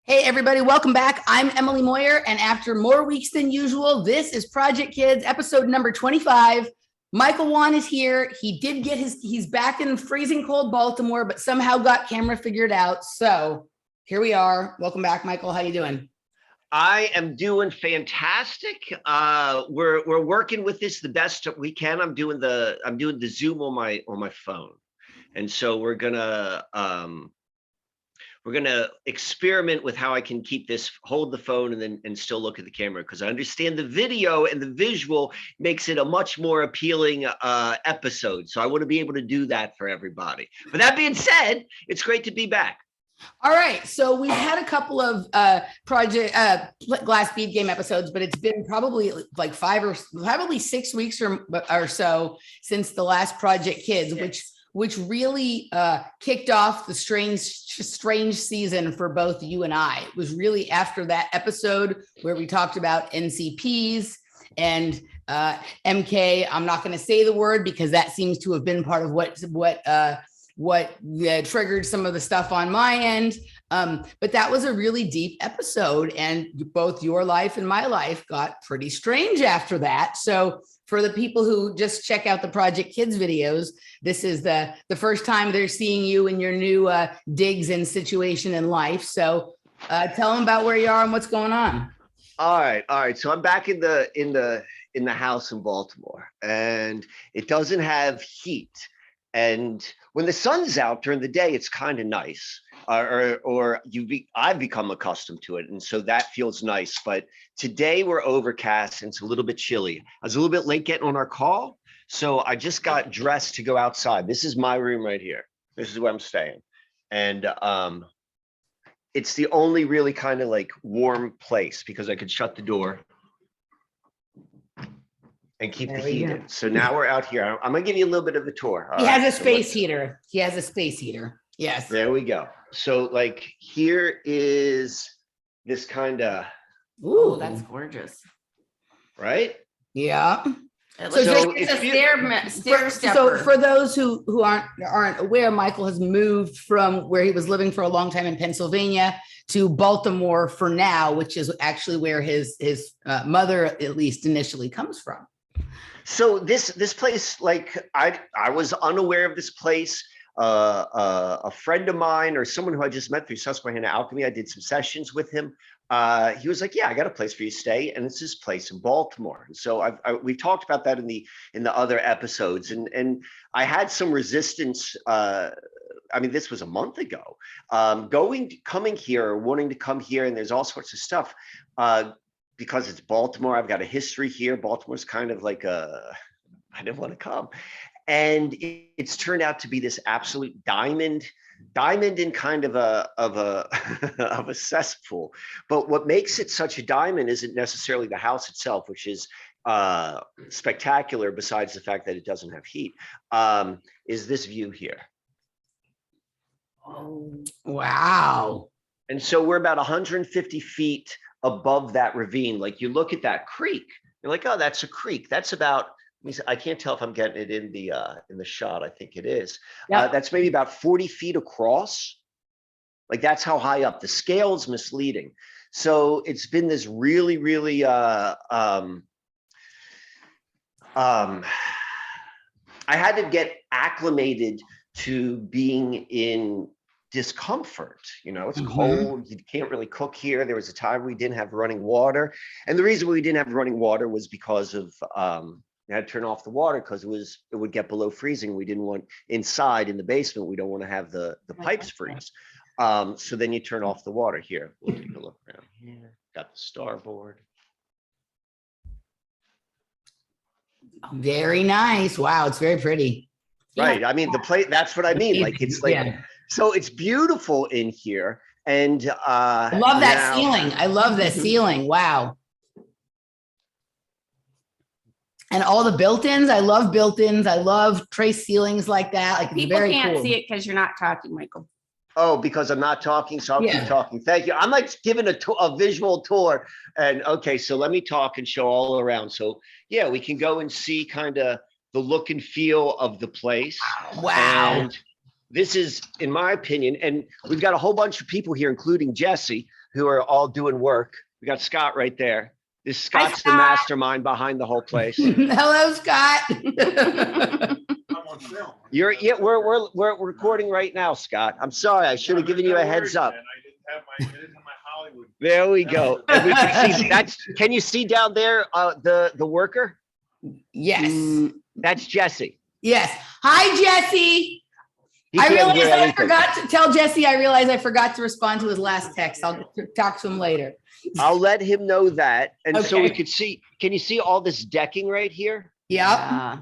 Hey, everybody, welcome back. I'm Emily Moyer, and after more weeks than usual, this is Project Kids, episode number 25. Michael Wann is here. He did get he's back in freezing cold Baltimore, but somehow got camera figured out. So here we are. Welcome back, Michael. How you doing? I am doing fantastic. We're working with this the best we can. I'm doing the Zoom on my phone, and so we're gonna experiment with how I can keep this, hold the phone and still look at the camera, because I understand the video and the visual makes it a much more appealing episode. So I want to be able to do that for everybody. But that being said, it's great to be back. All right, so we've had a couple of Glass Bead Game episodes, but it's been probably like 6 weeks or so since the last Project Kids, which really kicked off the strange season for both you and I. It was really after that episode where we talked about NCPs and MK. I'm not going to say the word because that seems to have been part of what triggered some of the stuff on my end. But that was a really deep episode, and both your life and my life got pretty strange after that. So for the people who just check out the Project Kids videos, this is the first time they're seeing you in your new digs and situation in life. So tell them about where you are and what's going on. All right. So I'm back in the house in Baltimore, and it doesn't have heat. And when the sun's out during the day, it's kind of nice, I've become accustomed to it. And so that feels nice. But today we're overcast and it's a little bit chilly. I was a little bit late getting on our call, so I just got dressed to go outside. This is my room right here. This is where I'm staying. And it's the only really kind of like warm place because I could shut the door and keep the heat in. So now we're out here. I'm gonna give you a little bit of a tour. He has a space heater. He has a space heater. Yes. There we go. So like here is this kind of. Ooh, that's gorgeous. Right? Yeah. So it's a stair stepper. So for those who aren't aware, Michael has moved from where he was living for a long time in Pennsylvania to Baltimore for now, which is actually where his mother, at least initially, comes from. So this place, like I was unaware of this place. A friend of mine or someone who I just met through Susquehanna Alchemy, I did some sessions with him. He was like, "Yeah, I got a place for you to stay, and it's this place in Baltimore." And so we talked about that in the other episodes, and I had some resistance. I mean, this was a month ago. Coming here, wanting to come here, and there's all sorts of stuff. Because it's Baltimore, I've got a history here. Baltimore's kind of like I didn't want to come. And it's turned out to be this absolute diamond in kind of a cesspool. But what makes it such a diamond isn't necessarily the house itself, which is spectacular, besides the fact that it doesn't have heat, is this view here. Oh, wow. And so we're about 150 feet above that ravine. Like you look at that creek, you're like, oh, that's a creek. That's about, I can't tell if I'm getting it in the shot. I think it is. Yep. That's maybe about 40 feet across. Like that's how high up. The scale is misleading. So it's been this really, really, I had to get acclimated to being in discomfort. It's cold. You can't really cook here. There was a time we didn't have running water, and the reason we didn't have running water was because of we had to turn off the water because it would get below freezing. We didn't want inside in the basement. We don't want to have the pipes freeze. So then you turn off the water. Here, we'll take a look around here. Got the starboard. Very nice. Wow, it's very pretty. Right. I mean, the place. That's what I mean. Like it's like. Yeah. So it's beautiful in here, and I love that ceiling. I love the ceiling. Wow. And all the built-ins. I love built-ins. I love trace ceilings like that. Like people very can't see it because you're not talking, Michael. Oh, because I'm not talking, so I'll keep talking. Thank you. I'm like giving a visual tour, and okay, so let me talk and show all around. So yeah, we can go and see kind of the look and feel of the place. Wow. And this is, in my opinion, and we've got a whole bunch of people here, including Jesse, who are all doing work. We got Scott right there. This Scott's the mastermind behind the whole place. Hello, Scott. We're recording right now, Scott. I'm sorry, I should have given you a heads up. There we go. And we can see can you see down there the worker? Yes. That's Jesse. Yes. Hi, Jesse. I realized I forgot to tell Jesse. I realized I forgot to respond to his last text. I'll talk to him later. I'll let him know that. And so we Okay. could see, can you see all this decking right here? Yep. Yeah.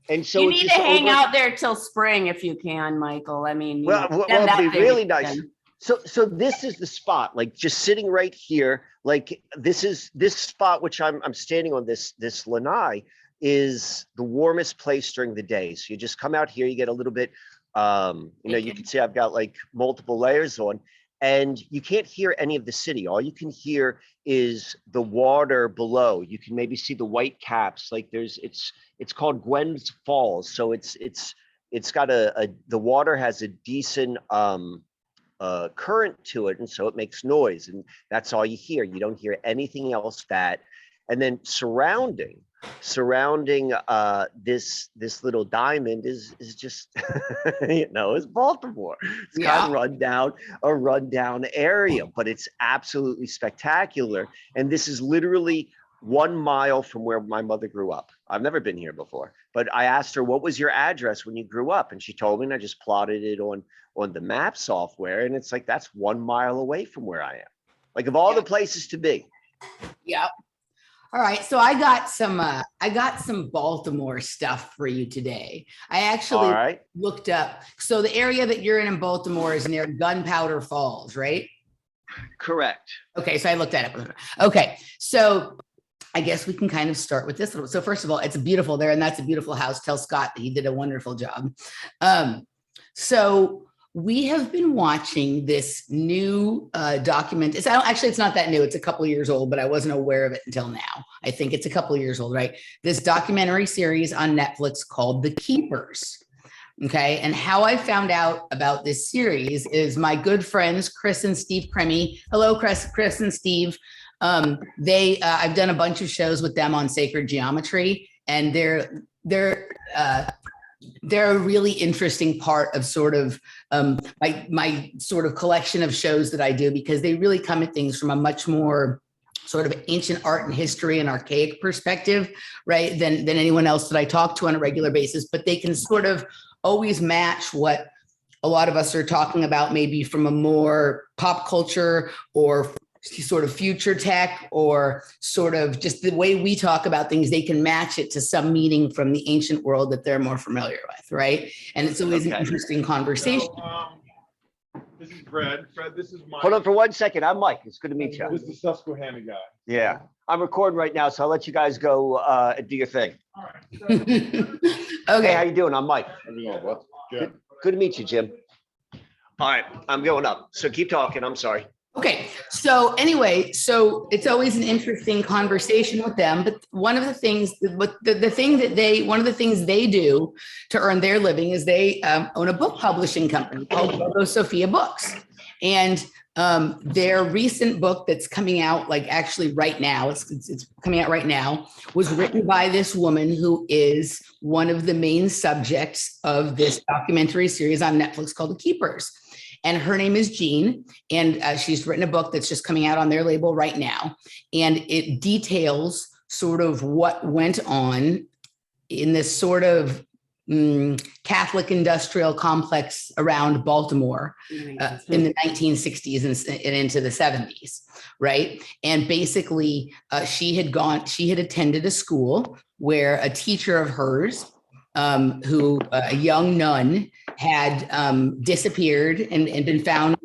And so You it's need just to hang out there till spring if you can, Michael. I mean, Well, then it'd be that's really it. nice. So this is the spot, like just sitting right here. Like this spot, which I'm standing on, this lanai is the warmest place during the day. So you just come out here, you get a little bit, you can see I've got like multiple layers on, and you can't hear any of the city. All you can hear is the water below. You can maybe see the white caps. Like it's called Gwen's Falls. So it's got the water has a decent current to it, and so it makes noise, and that's all you hear. You don't hear anything else. And then surrounding this little diamond is just it's Baltimore. It's got a rundown area, but it's absolutely spectacular. And this is literally 1 mile from where my mother grew up. I've never been here before, but I asked her, what was your address when you grew up? And she told me, and I just plotted it on the map software. And it's like, that's 1 mile away from where I am. Like, of all the places to be. Yep. All right. So I got some Baltimore stuff for you today. I actually looked up. So the area that you're in Baltimore is near Gunpowder Falls, right? Correct. Okay. So I looked that up. Okay. So I guess we can kind of start with this. So first of all, it's beautiful there, and that's a beautiful house. Tell Scott that he did a wonderful job. So we have been watching this new document. It's not that new. It's a couple of years old, but I wasn't aware of it until now. I think it's a couple of years old, right? This documentary series on Netflix called The Keepers. Okay. And how I found out about this series is my good friends, Chris and Steve Cremy. Hello, Chris and Steve. I've done a bunch of shows with them on sacred geometry, and they're a really interesting part of sort of my sort of collection of shows that I do, because they really come at things from a much more sort of ancient art and history and archaic perspective, right, than anyone else that I talk to on a regular basis. But they can sort of always match what a lot of us are talking about, maybe from a more pop culture or sort of future tech, or sort of just the way we talk about things. They can match it to some meaning from the ancient world that they're more familiar with, right? And it's always an interesting conversation. So, this is Fred. Fred, this is Mike. Hold on for 1 second. I'm Mike. It's good to meet you. This is the Susquehanna guy. Yeah, I'm recording right now, so I'll let you guys go and do your thing. All right. Okay, how you doing? I'm Mike. Good. Good to meet you, Jim. All right, I'm going up. So keep talking. I'm sorry. Okay. So anyway, so it's always an interesting conversation with them. But one of the things they do to earn their living is they own a book publishing company called Logo Sophia Books. And their recent book that's coming out, like actually right now, it's coming out right now, was written by this woman who is one of the main subjects of this documentary series on Netflix called The Keepers. And her name is Jean, and she's written a book that's just coming out on their label right now. And it details sort of what went on in this sort of Catholic industrial complex around Baltimore in the 1960s and into the 70s, right? And basically, she had attended a school where a teacher of hers, a young nun, had disappeared and been found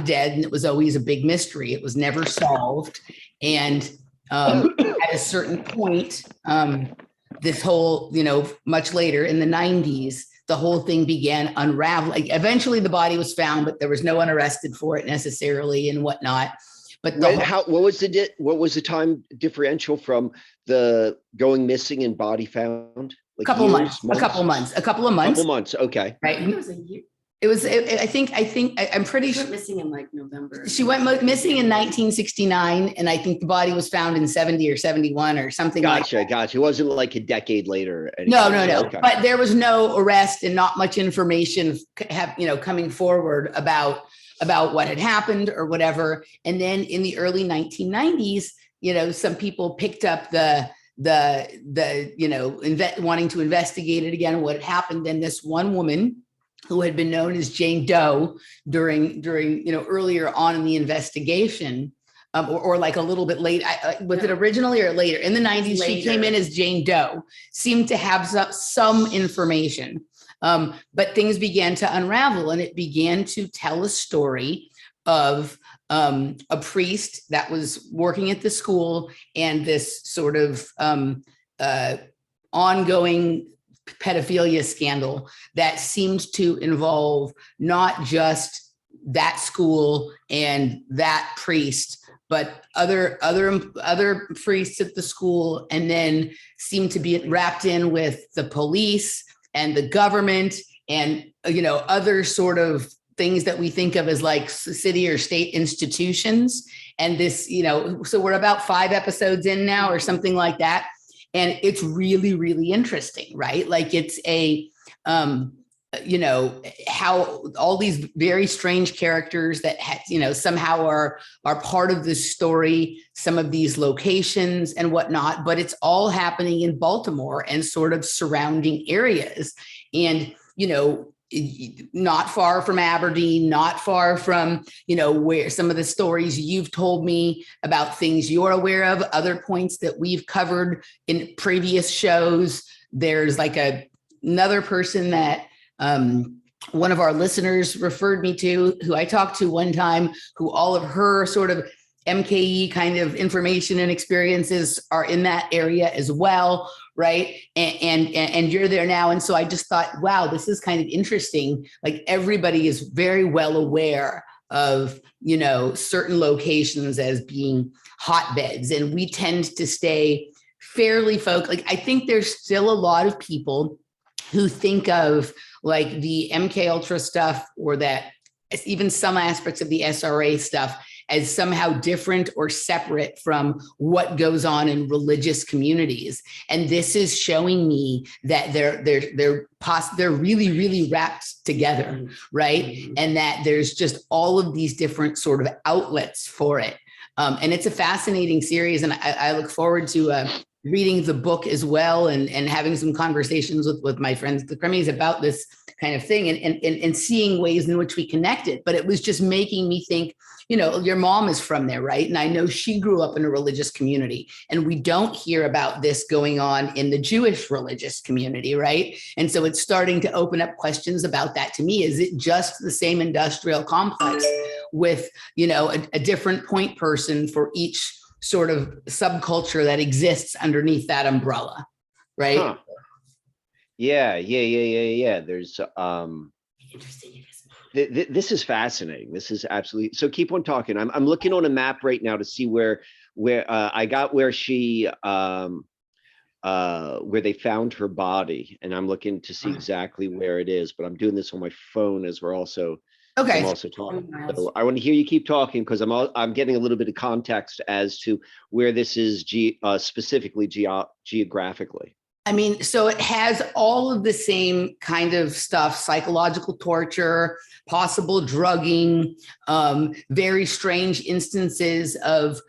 dead, and it was always a big mystery. It was never solved, and at a certain point, this whole, much later in the 90s, the whole thing began unraveling. Like, eventually, the body was found, but there was no one arrested for it necessarily, and whatnot. But what was the time differential from the going missing and body found? Like couple years, months, a couple months. Couple months. Okay. I Right. think it was a year. I'm pretty She sure went missing in like November. she went missing in 1969. And I think the body was found in 70 or 71 or something like that. Gotcha. It wasn't like a decade later. No. Okay. But there was no arrest and not much information coming forward about what had happened or whatever. And then in the early 1990s, some people picked up wanting to investigate it again, what had happened. Then this one woman who had been known as Jane Doe during earlier on in the investigation, or like a little bit late. Was it originally or later? In the 90s, she came in as Jane Doe, seemed to have some information. But things began to unravel, and it began to tell a story of a priest that was working at the school and this sort of ongoing pedophilia scandal that seemed to involve not just that school and that priest, but other priests at the school, and then seemed to be wrapped in with the police and the government and other sort of things that we think of as like city or state institutions. And this, so we're about 5 episodes in now or something like that. And it's really, really interesting, right? Like it's how all these very strange characters that somehow are part of this story, some of these locations and whatnot, but it's all happening in Baltimore and sort of surrounding areas. And, not far from Aberdeen, not far from, where some of the stories you've told me about, things you're aware of, other points that we've covered in previous shows. There's like another person that one of our listeners referred me to, who I talked to one time, who all of her sort of MKE kind of information and experiences are in that area as well. Right. And you're there now. And so I just thought, wow, this is kind of interesting. Like everybody is very well aware of, certain locations as being hotbeds. And we tend to stay fairly focused. Like, I think there's still a lot of people who think of like the MK Ultra stuff, or that even some aspects of the SRA stuff, as somehow different or separate from what goes on in religious communities. And this is showing me that they're really, really wrapped together, right? Mm-hmm. And that there's just all of these different sort of outlets for it. And it's a fascinating series. And I look forward to reading the book as well, and having some conversations with my friends, the Crimeas, about this kind of thing, and seeing ways in which we connected. But it was just making me think, your mom is from there, right? And I know she grew up in a religious community, and we don't hear about this going on in the Jewish religious community, right? And so it's starting to open up questions about that to me. Is it just the same industrial complex with, a different point person for each sort of subculture that exists underneath that umbrella, right? Huh. Yeah. There's Interesting. This is fascinating. This is absolutely, so keep on talking. I'm looking on a map right now to see where I got where she where they found her body, and I'm looking to see exactly where it is, but I'm doing this on my phone as we're also Okay. I'm also talking. So I want to hear you keep talking, because I'm getting a little bit of context as to where this is specifically geographically. I mean, so it has all of the same kind of stuff: psychological torture, possible drugging, very strange instances of,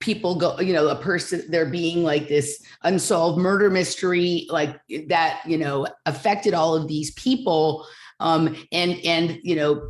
people go, a person, there being like this unsolved murder mystery, like that, affected all of these people. And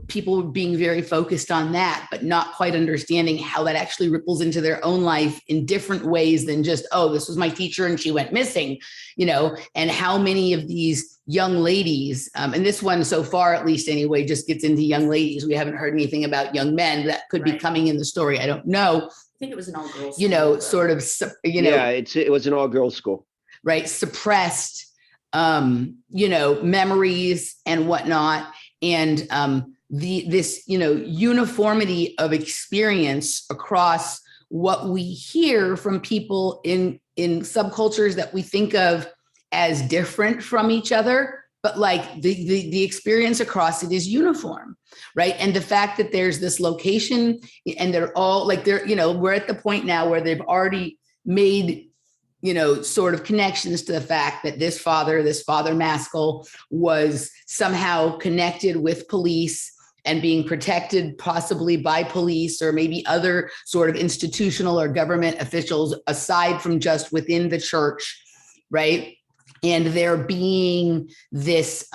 people being very focused on that, but not quite understanding how that actually ripples into their own life in different ways than just, oh, this was my teacher and she went missing, and how many of these young ladies, and this one so far, at least anyway, just gets into young ladies. We haven't heard anything about young men that could be coming in the story. I don't know. I think it was an all-girls school, sort of, Yeah, it was an all-girls school. Right. Suppressed, memories and whatnot. And this uniformity of experience across what we hear from people in subcultures that we think of as different from each other, but like the experience across it is uniform, right? And the fact that there's this location and they're all like, we're at the point now where they've already made, sort of connections to the fact that this father Maskell, was somehow connected with police and being protected possibly by police or maybe other sort of institutional or government officials aside from just within the church, right? And there being this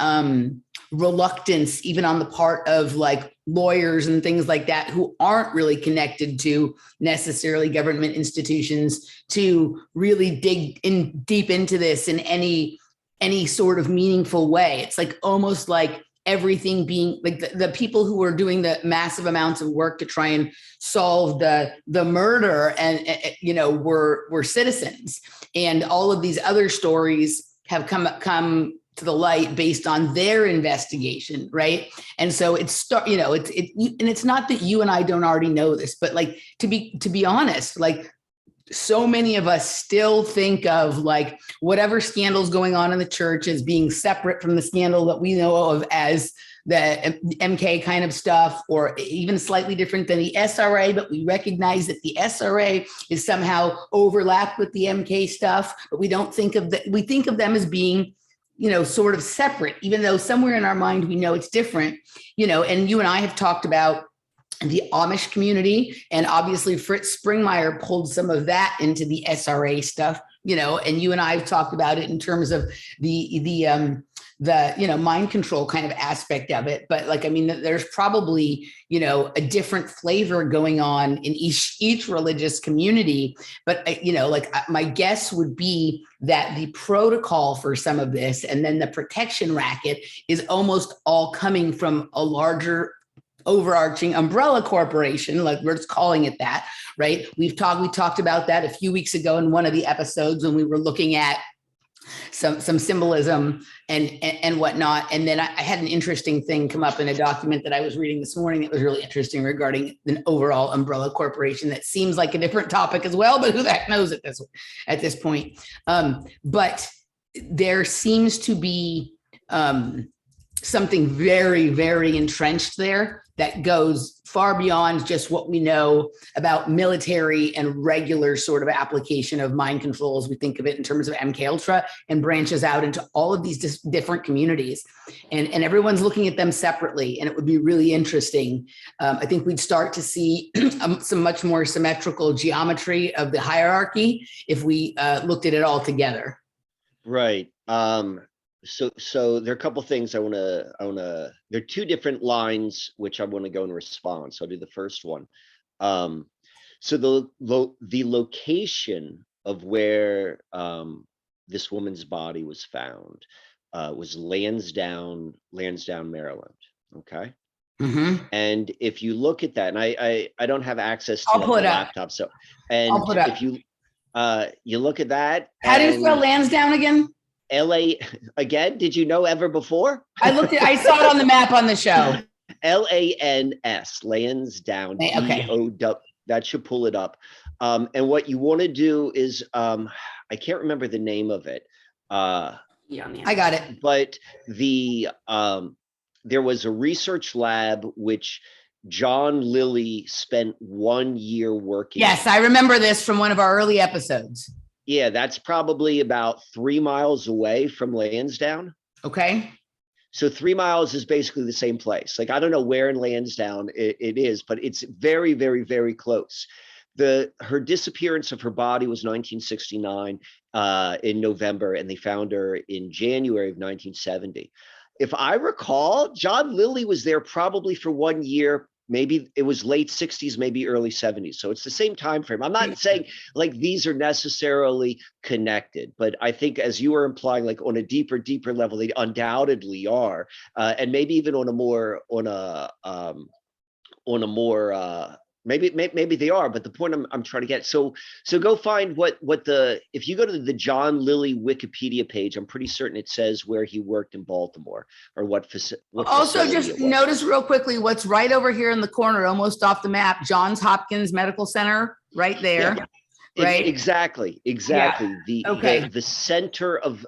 reluctance, even on the part of like lawyers and things like that, who aren't really connected to necessarily government institutions, to really dig in deep into this in any sort of meaningful way. It's like almost like everything being like the people who were doing the massive amounts of work to try and solve the murder and were citizens, and all of these other stories have come to the light based on their investigation, right? And so it's not that you and I don't already know this, but like to be honest, like so many of us still think of like whatever scandals going on in the church as being separate from the scandal that we know of as the MK kind of stuff, or even slightly different than the SRA, but we recognize that the SRA is somehow overlapped with the MK stuff, but we don't think of that. We think of them as being, sort of separate, even though somewhere in our mind, we know it's different, and you and I have talked about the Amish community, and obviously Fritz Springmeier pulled some of that into the SRA stuff, and you and I have talked about it in terms of the mind control kind of aspect of it. But like, I mean, there's probably, a different flavor going on in each religious community. But, my guess would be that the protocol for some of this and then the protection racket is almost all coming from a larger overarching umbrella corporation, like we're just calling it that, right? We talked about that a few weeks ago in one of the episodes when we were looking at some symbolism and whatnot. And then I had an interesting thing come up in a document that I was reading this morning that was really interesting regarding an overall umbrella corporation that seems like a different topic as well, but who the heck knows at this point. But there seems to be something very, very entrenched there that goes far beyond just what we know about military and regular sort of application of mind control as we think of it in terms of MK Ultra, and branches out into all of these different communities. And everyone's looking at them separately. And it would be really interesting. I think we'd start to see some much more symmetrical geometry of the hierarchy if we looked at it all together. Right. So there are a couple of things I want to, there are two different lines which I want to go and respond. So I'll do the first one. So the location of where this woman's body was found was Lansdowne, Maryland. Okay. Mm-hmm. And if you look at that, and I don't have access to I'll pull the it up. laptop. So, and if you look at that. How do you spell Lansdowne again? LA again. Did you know ever before? I saw it on the map on the show. LANS, Lansdowne. Okay. DOW. That should pull it up. And what you want to do is, I can't remember the name of it. I got it. But there was a research lab which John Lily spent 1 year working. Yes, I remember this from one of our early episodes. Yeah, that's probably about 3 miles away from Lansdowne. Okay. So 3 miles is basically the same place. Like, I don't know where in Lansdowne it is, but it's very, very, very close. Her disappearance of her body was 1969 in November, and they found her in January of 1970. If I recall, John Lily was there probably for 1 year. Maybe it was late 60s, maybe early 70s. So it's the same time frame. I'm not saying like these are necessarily connected, but I think, as you were implying, like on a deeper level, they undoubtedly are, and maybe even on a more maybe they are. But the point I'm trying to get, so go find if you go to the John Lilly Wikipedia page, I'm pretty certain it says where he worked in Baltimore, or what also just notice real quickly what's right over here in the corner, almost off the map, Johns Hopkins Medical Center, right there. right? Exactly. Okay. The center of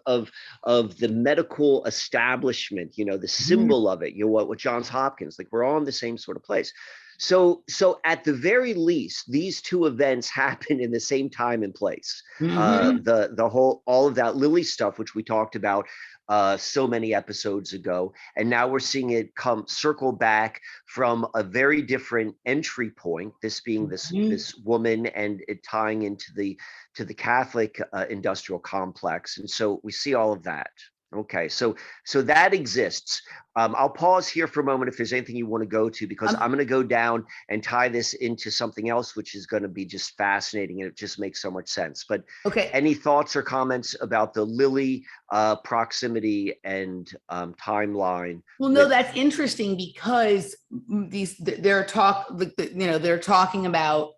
the medical establishment, the symbol of it, what Johns Hopkins, like we're all in the same sort of place. So at the very least, these two events happen in the same time and place. All of that Lily stuff, which we talked about so many episodes ago, and now we're seeing it circle back from a very different entry point, this being this woman, and it tying into the Catholic industrial complex. And so we see all of that. Okay, so that exists. I'll pause here for a moment if there's anything you want to go to, because I'm going to go down and tie this into something else, which is going to be just fascinating, and it just makes so much sense. But Okay. any thoughts or comments about the Lily proximity and timeline? Well, no, that's interesting because they're talking about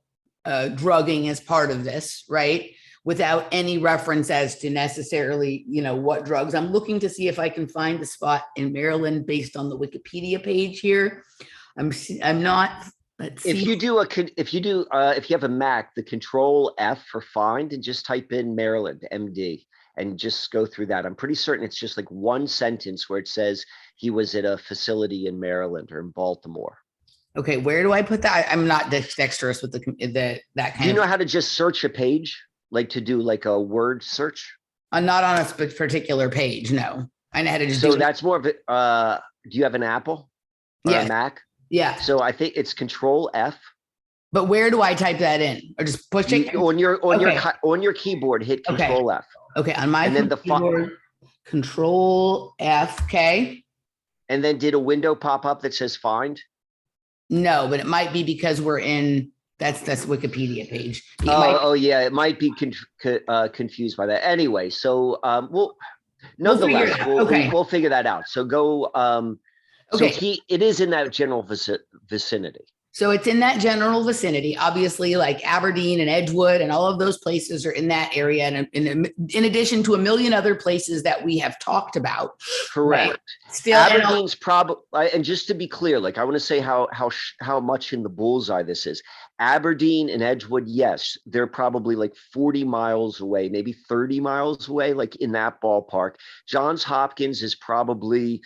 drugging as part of this, right? Without any reference as to necessarily, what drugs. I'm looking to see if I can find the spot in Maryland based on the Wikipedia page here. I'm not. Let's see. If you have a Mac, the Control F for find, and just type in Maryland MD and just go through that. I'm pretty certain it's just like one sentence where it says he was at a facility in Maryland or in Baltimore. Okay, where do I put that? I'm not dexterous with that kind of. Do you know how to just search a page? Like to do like a word search? Not on a particular page. No, I know how to just. So that's more of it. Do you have an Apple or a Mac? Yeah. So I think it's Control F. But where do I type that in, or just push it on your keyboard? Hit Control F. Okay, on my keyboard, Control F. Okay. And then did a window pop up that says find? No, but it might be because we're in. That's Wikipedia page. Yeah, it might be confused by that. Anyway, so nonetheless, we'll figure that out. So go. Okay. So it is in that general vicinity. So it's in that general vicinity. Obviously, like Aberdeen and Edgewood and all of those places are in that area, and in addition to a million other places that we have talked about. Correct. Right? Still, Aberdeen's probably, and just to be clear, like I want to say how much in the bullseye this is. Aberdeen and Edgewood, yes, they're probably like 40 miles away, maybe 30 miles away, like in that ballpark. Johns Hopkins is probably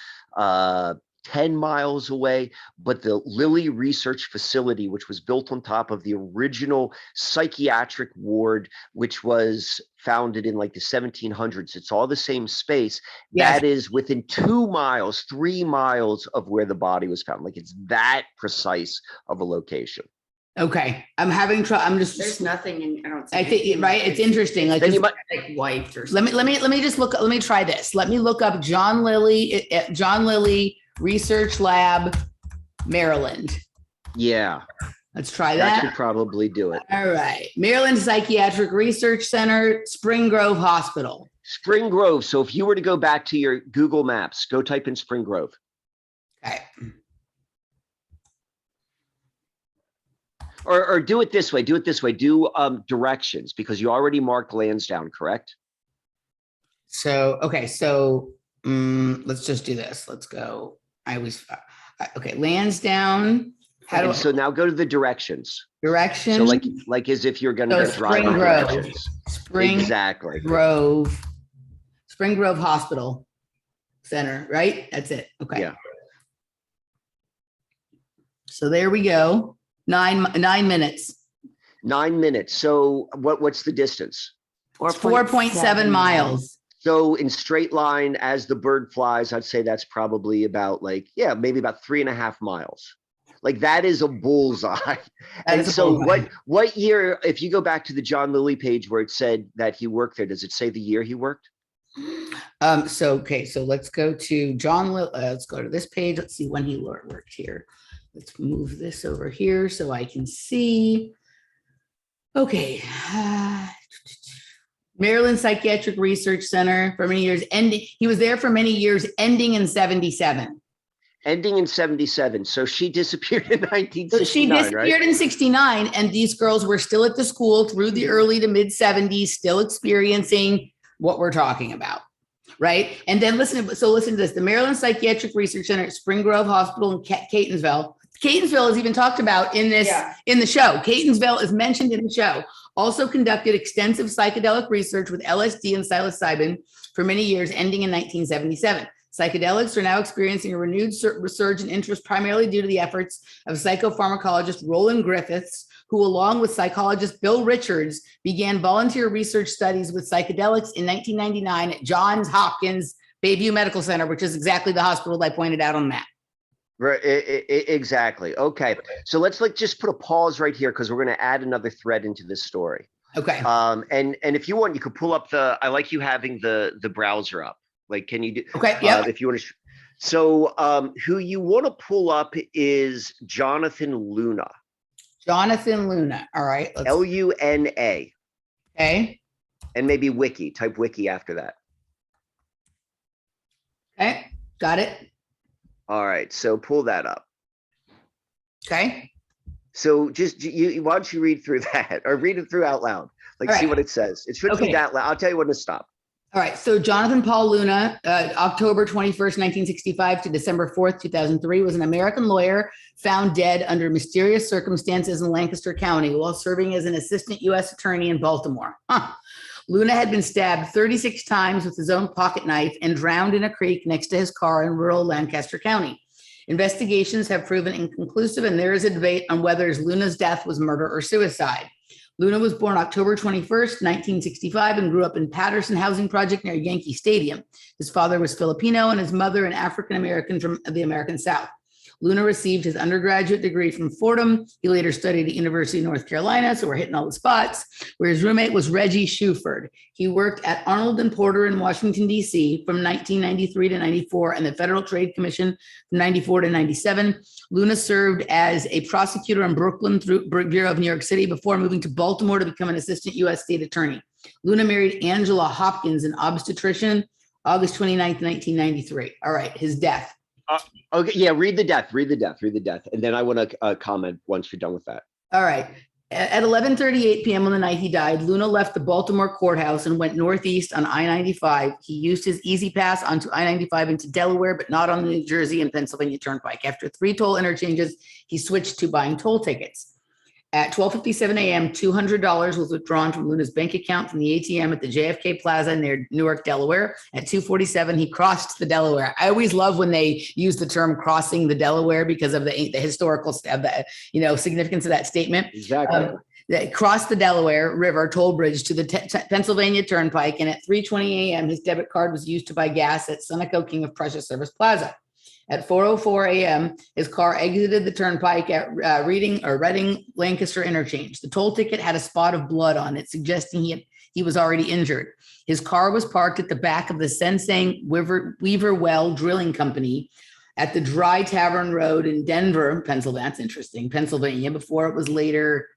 10 miles away, but the Lily Research Facility, which was built on top of the original psychiatric ward, which was founded in like the 1700s, it's all the same space. Yes. That is within 2 miles, 3 miles of where the body was found. Like it's that precise of a location. Okay, I'm having trouble. There's nothing in. I don't see. I think right. It's interesting. Like you might like wiped or something. Let me just look. Let me try this. Let me look up John Lily Research Lab, Maryland. Yeah. Let's try that. That should probably do it. All right. Maryland Psychiatric Research Center, Spring Grove Hospital. Spring Grove. So if you were to go back to your Google Maps, go type in Spring Grove. Okay. Or do it this way. Do directions, because you already marked Lansdowne, correct? So, okay. So let's just do this. Let's go. Okay. Lansdowne. So now go to the directions. Directions. So like as if you're going to drive directions. Spring Grove Hospital Center, right? That's it. Okay. Yeah. So there we go. 9 minutes. 9 minutes. So what's the distance? 4.7 miles. So in straight line as the bird flies, I'd say that's probably about maybe about 3.5 miles. Like that is a bullseye. And so what year, if you go back to the John Lily page where it said that he worked there, does it say the year he worked? So let's go to John Lily. Let's go to this page. Let's see when he worked here. Let's move this over here so I can see. Okay. Maryland Psychiatric Research Center for many years. He was there for many years, ending in 1977. Ending in 1977. So she disappeared in 1969, so she disappeared in 1969, and these girls were still at the school through the early to mid 1970s, still experiencing what we're talking about. Right. And then listen to this. The Maryland Psychiatric Research Center at Spring Grove Hospital in Catonsville. Catonsville is even talked about in the show. Catonsville is mentioned in the show. Also conducted extensive psychedelic research with LSD and psilocybin for many years, ending in 1977. Psychedelics are now experiencing a renewed resurgent interest, primarily due to the efforts of psychopharmacologist Roland Griffiths, who, along with psychologist Bill Richards, began volunteer research studies with psychedelics in 1999 at Johns Hopkins Bayview Medical Center, which is exactly the hospital I pointed out on the map. Right, exactly. Okay, so let's just put a pause right here because we're going to add another thread into this story. Okay. And if you want, you could pull up I like you having the browser up. Like, can you do? Okay. Yeah. If you want to. So, who you want to pull up is Jonathon Luna. Jonathon Luna. All right. Luna. Okay. And maybe wiki. Type wiki after that. Okay. Got it. All right. So pull that up. Okay. So just why don't you read through that or read it through out loud? Like, All see right. what it says. It shouldn't be that loud. I'll tell you when to stop. All right. So Jonathon Paul Luna, October 21st, 1965 to December 4th, 2003, was an American lawyer found dead under mysterious circumstances in Lancaster County while serving as an assistant U.S. attorney in Baltimore. Luna had been stabbed 36 times with his own pocket knife and drowned in a creek next to his car in rural Lancaster County. Investigations have proven inconclusive, and there is a debate on whether Luna's death was murder or suicide. Luna was born October 21st, 1965, and grew up in Patterson Housing Project near Yankee Stadium. His father was Filipino and his mother an African-American from the American South. Luna received his undergraduate degree from Fordham. He later studied at University of North Carolina, so we're hitting all the spots, where his roommate was Reggie Shuford. He worked at Arnold and Porter in Washington, D.C. from 1993 to 94 and the Federal Trade Commission from 94 to 97. Luna served as a prosecutor in Brooklyn through Bureau of New York City before moving to Baltimore to become an assistant U.S. state attorney. Luna married Angela Hopkins, an obstetrician, August 29th, 1993. All right, his death. Okay, yeah, read the death, and then I want to comment once you're done with that. All right. At 11:38 p.m. on the night he died, Luna left the Baltimore courthouse and went northeast on I-95. He used his Easy Pass onto I-95 into Delaware, but not on the New Jersey and Pennsylvania Turnpike. After 3 toll interchanges, he switched to buying toll tickets. At 12:57 a.m., $200 was withdrawn from Luna's bank account from the ATM at the JFK Plaza near Newark, Delaware. At 2:47, he crossed the Delaware. I always love when they use the term "crossing the Delaware" because of the historical significance of that statement. Exactly. They crossed the Delaware River toll bridge to the Pennsylvania Turnpike, and at 3:20 a.m., his debit card was used to buy gas at Sunoco King of Prussia Service Plaza. At 4:04 a.m., his car exited the turnpike at Reading Lancaster interchange. The toll ticket had a spot of blood on it, suggesting he was already injured. His car was parked at the back of the Sensing Weaver Well Drilling Company at the Dry Tavern Road in Denver, Pennsylvania. That's interesting, Pennsylvania, before it was later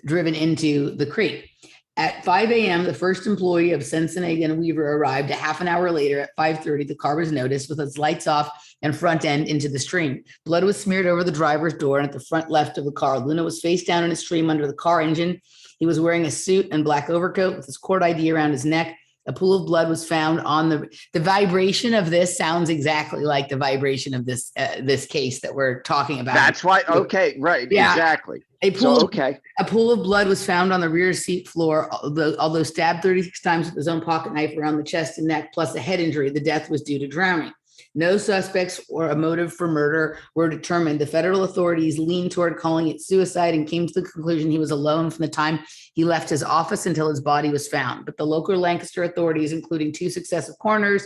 driven into the creek. At 5 a.m., the first employee of Senseneg and Weaver arrived. A half an hour later, at 5:30, the car was noticed with its lights off and front end into the stream. Blood was smeared over the driver's door and at the front left of the car. Luna was face down in a stream under the car engine. He was wearing a suit and black overcoat with his court ID around his neck. A pool of blood was found on the vibration of this sounds exactly like the vibration of this case that we're talking about. That's why. Okay. Right. Yeah. Exactly. A pool of blood was found on the rear seat floor. Although stabbed 36 times with his own pocket knife around the chest and neck, plus a head injury, the death was due to drowning. No suspects or a motive for murder were determined. The federal authorities leaned toward calling it suicide and came to the conclusion he was alone from the time he left his office until his body was found. But the local Lancaster authorities, including 2 successive coroners,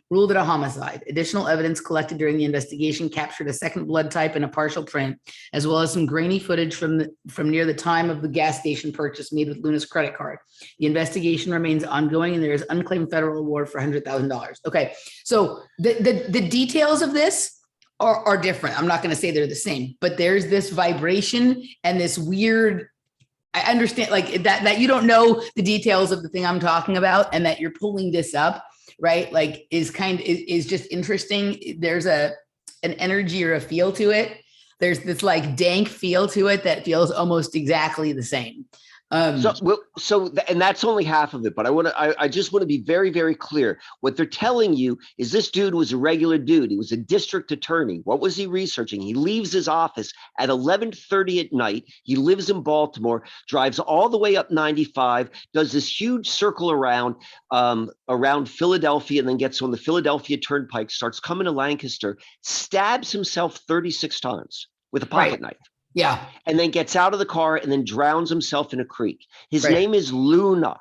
ruled it a homicide. Additional evidence collected during the investigation captured a second blood type and a partial print, as well as some grainy footage from near the time of the gas station purchase made with Luna's credit card. The investigation remains ongoing, and there is unclaimed federal award for $100,000. Okay, so the details of this are different. I'm not going to say they're the same, but there's this vibration and this weird. I understand like that you don't know the details of the thing I'm talking about, and that you're pulling this up. Right, like is just interesting. There's an energy or a feel to it. There's this like dank feel to it that feels almost exactly the same. And that's only half of it, but I just want to be very, very clear. What they're telling you is this dude was a regular dude. He was a district attorney. What was he researching? He leaves his office at 11:30 at night. He lives in Baltimore, drives all the way up 95, does this huge circle around Philadelphia, and then gets on the Philadelphia Turnpike, starts coming to Lancaster, stabs himself 36 times with a pocket knife. Yeah. And then gets out of the car and then drowns himself in a creek. His Right. name is Luna.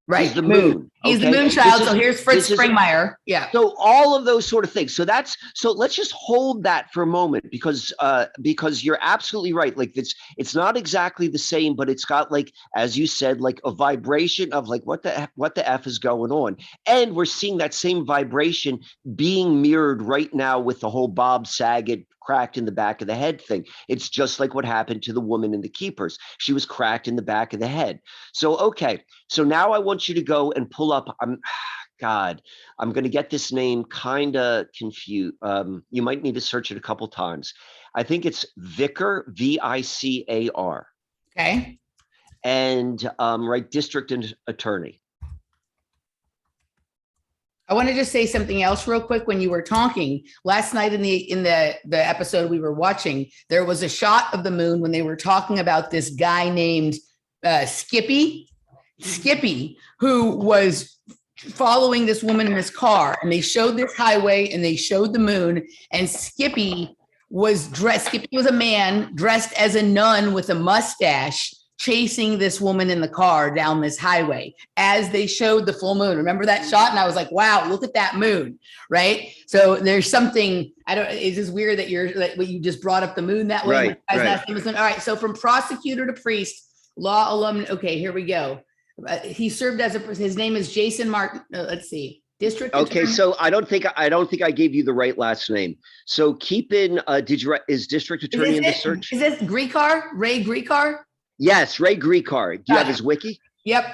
Right. He's the moon. He's the okay? moon child. This So is- here's Fritz this is- Springmeier. Yeah. So all of those sort of things. So let's just hold that for a moment because you're absolutely right. Like it's not exactly the same, but it's got, like, as you said, like a vibration of like what the F is going on. And we're seeing that same vibration being mirrored right now with the whole Bob Saget cracked in the back of the head thing. It's just like what happened to the woman in The Keepers. She was cracked in the back of the head. So, okay. So now I want you to go and pull up, I'm going to get this name kind of confused. You might need to search it a couple times. I think it's Vicar, Vicar. Okay. And right, district attorney. I want to just say something else real quick. When you were talking last night in the episode we were watching, there was a shot of the moon when they were talking about this guy named Skippy, who was following this woman in his car, and they showed this highway and they showed the moon, and Skippy was a man dressed as a nun with a mustache, chasing this woman in the car down this highway as they showed the full moon. Remember that shot? And I was like, wow, look at that moon, right? So there's something, it's just weird that you just brought up the moon that way. Right. All right, so from prosecutor to priest, law alumni. Okay, here we go. He served as his name is Jason Martin. Let's see. District. Okay, attorney. so I don't think I gave you the right last name. So keep in, is district attorney in the search? Is this Gricar? Ray Gricar? Yes, Ray Gricar. Do you have his wiki? Yep.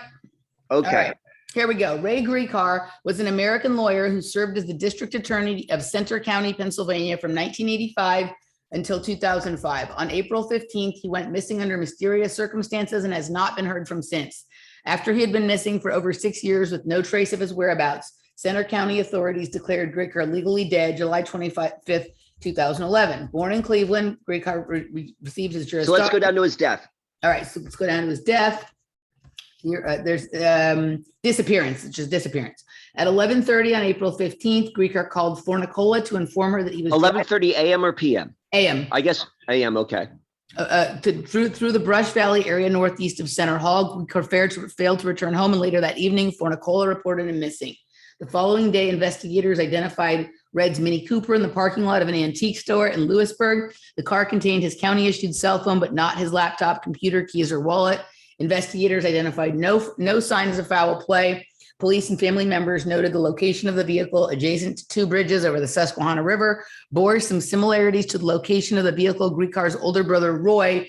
Okay. All right. Here we go. Ray Gricar was an American lawyer who served as the district attorney of Center County, Pennsylvania from 1985 until 2005. On April 15th, he went missing under mysterious circumstances and has not been heard from since. After he had been missing for over 6 years with no trace of his whereabouts, Center County authorities declared Gricar legally dead July 25th, 2011. Born in Cleveland, Gricar received his jurisdiction. So let's go down to his death. All right, so let's go down to his death. Here, there's disappearance, which is disappearance. At 11:30 on April 15th, Gricar called Fornicola to inform her that he was 11:30 a.m. or p.m. a.m. I guess a.m. Okay. Through the Brush Valley area northeast of Center Hall. Gricar failed to return home, and later that evening, Fornicola reported him missing. The following day, investigators identified Red's Mini Cooper in the parking lot of an antique store in Lewisburg. The car contained his county-issued cell phone, but not his laptop, computer, keys, or wallet. Investigators identified no signs of foul play. Police and family members noted the location of the vehicle adjacent to 2 bridges over the Susquehanna River bore some similarities to the location of the vehicle Gricar's older brother Roy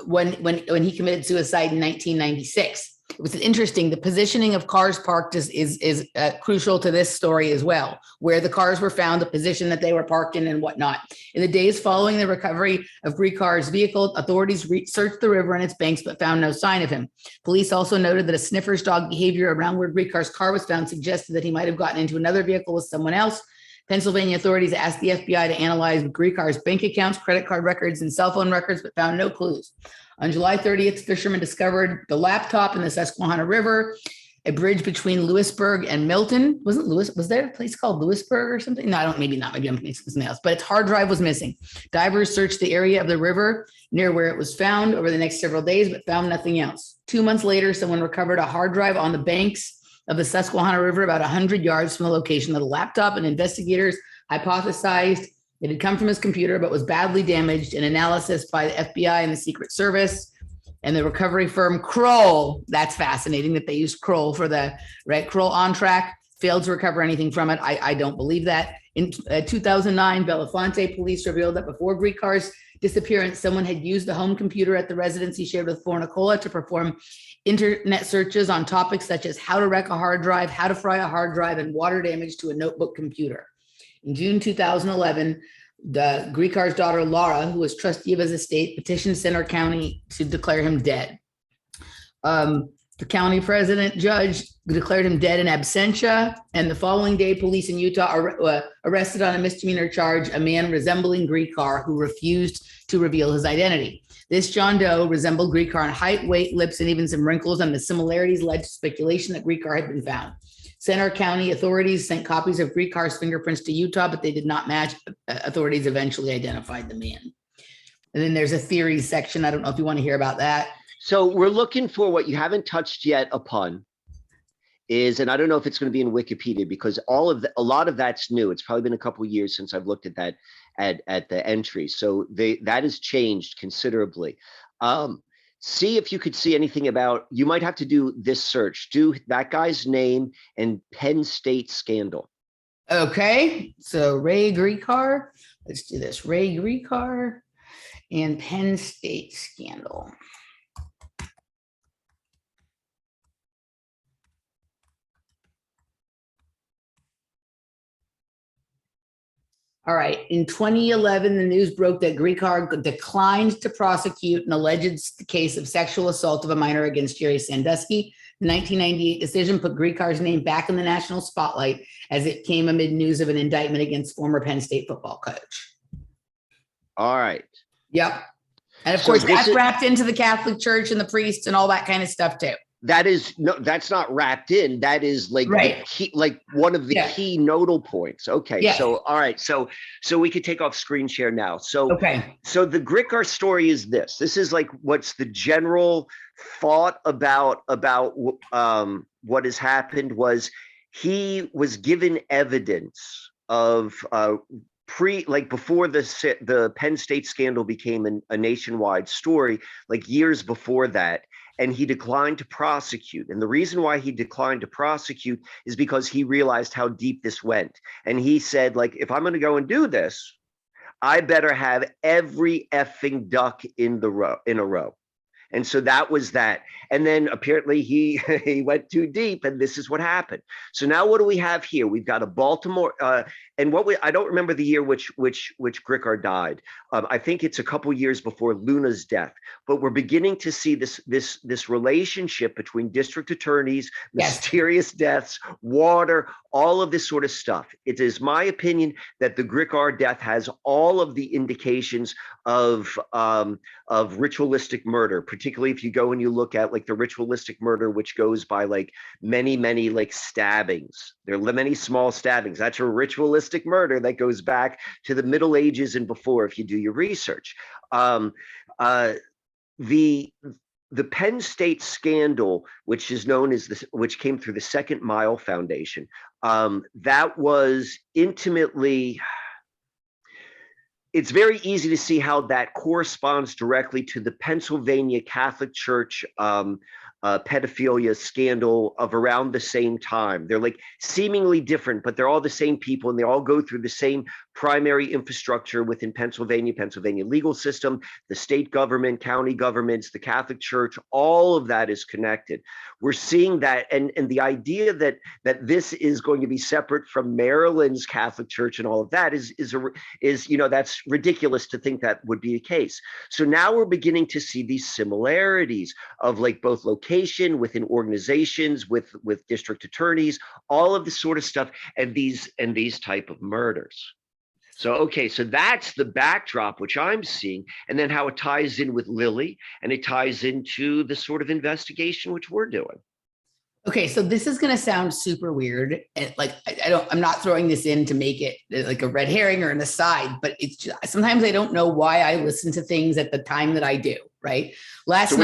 when he committed suicide in 1996. It was interesting. The positioning of cars parked is crucial to this story as well, where the cars were found, the position that they were parked in and whatnot. In the days following the recovery of Gricar's vehicle, authorities searched the river and its banks, but found no sign of him. Police also noted that a sniffer's dog behavior around where Gricar's car was found suggested that he might have gotten into another vehicle with someone else. Pennsylvania authorities asked the FBI to analyze Gricar's bank accounts, credit card records, and cell phone records, but found no clues. On July 30th, fishermen discovered the laptop in the Susquehanna River, a bridge between Lewisburg and Milton. Was there a place called Lewisburg or something? No, maybe not. Maybe I'm mixing something else, but its hard drive was missing. Divers searched the area of the river near where it was found over the next several days, but found nothing else. 2 months later, someone recovered a hard drive on the banks of the Susquehanna River about 100 yards from the location of the laptop, and investigators hypothesized it had come from his computer, but was badly damaged. An analysis by the FBI and the Secret Service and the recovery firm Kroll. That's fascinating that they used Kroll for the right. Kroll on track failed to recover anything from it. I don't believe that. In 2009, Belafonte police revealed that before Gricar's disappearance, someone had used the home computer at the residence he shared with Fornicola to perform internet searches on topics such as how to wreck a hard drive, how to fry a hard drive, and water damage to a notebook computer. In June 2011, the Gricar's daughter, Laura, who was trustee of his estate, petitioned Center County to declare him dead. The county president judge declared him dead in absentia. And the following day, police in Utah arrested on a misdemeanor charge a man resembling Gricar who refused to reveal his identity. This John Doe resembled Gricar in height, weight, lips, and even some wrinkles, and the similarities led to speculation that Gricar had been found. Center County authorities sent copies of Gricar's fingerprints to Utah, but they did not match. Authorities eventually identified the man. And then there's a theories section. I don't know if you want to hear about that. So we're looking for what you haven't touched yet upon is, and I don't know if it's going to be in Wikipedia because a lot of that's new. It's probably been a couple of years since I've looked at that at the entry. So that has changed considerably. See if you could see anything about, you might have to do this search, do that guy's name and Penn State scandal. Okay, so Ray Gricar, let's do this. Ray Gricar and Penn State scandal. All right. In 2011, the news broke that Gricar declined to prosecute an alleged case of sexual assault of a minor against Jerry Sandusky. The 1998 decision put Gricar's name back in the national spotlight as it came amid news of an indictment against former Penn State football coach. All right. Yep. And of course, that's wrapped into the Catholic Church and the priests and all that kind of stuff too. That is no, that's not wrapped in. That is like right. the key, like one of the key nodal points. Okay. Yeah. So all right. So we could take off screen share now. So okay. So the Gricar story is this. This is like what's the general thought about what has happened was he was given evidence of before the Penn State scandal became a nationwide story, like years before that. And he declined to prosecute. And the reason why he declined to prosecute is because he realized how deep this went. And he said, like, if I'm going to go and do this, I better have every effing duck in a row. And so that was that. And then apparently he went too deep, and this is what happened. So now what do we have here? We've got a Baltimore, and I don't remember the year which Gricar died. I think it's a couple years before Luna's death. But we're beginning to see this relationship between district attorneys, mysterious deaths, water, all of this sort of stuff. It is my opinion that the Gricar death has all of the indications of ritualistic murder, particularly if you go and you look at like the ritualistic murder, which goes by like many like stabbings. There are many small stabbings. That's a ritualistic murder that goes back to the Middle Ages and before, if you do your research. The Penn State scandal, which is known as which came through the Second Mile Foundation, that was intimately. It's very easy to see how that corresponds directly to the Pennsylvania Catholic Church pedophilia scandal of around the same time. They're like seemingly different, but they're all the same people, and they all go through the same primary infrastructure within Pennsylvania legal system, the state government, county governments, the Catholic Church, all of that is connected. We're seeing that, and the idea that this is going to be separate from Maryland's Catholic Church and all of that is that's ridiculous to think that would be the case. So now we're beginning to see these similarities of like both location within organizations, with district attorneys, all of this sort of stuff, and these type of murders. So, okay, so that's the backdrop, which I'm seeing, and then how it ties in with Lily, and it ties into the sort of investigation which we're doing. Okay, so this is going to sound super weird, and like I'm not throwing this in to make it like a red herring or an aside, but it's just, sometimes I don't know why I listen to things at the time that I do. Right? Last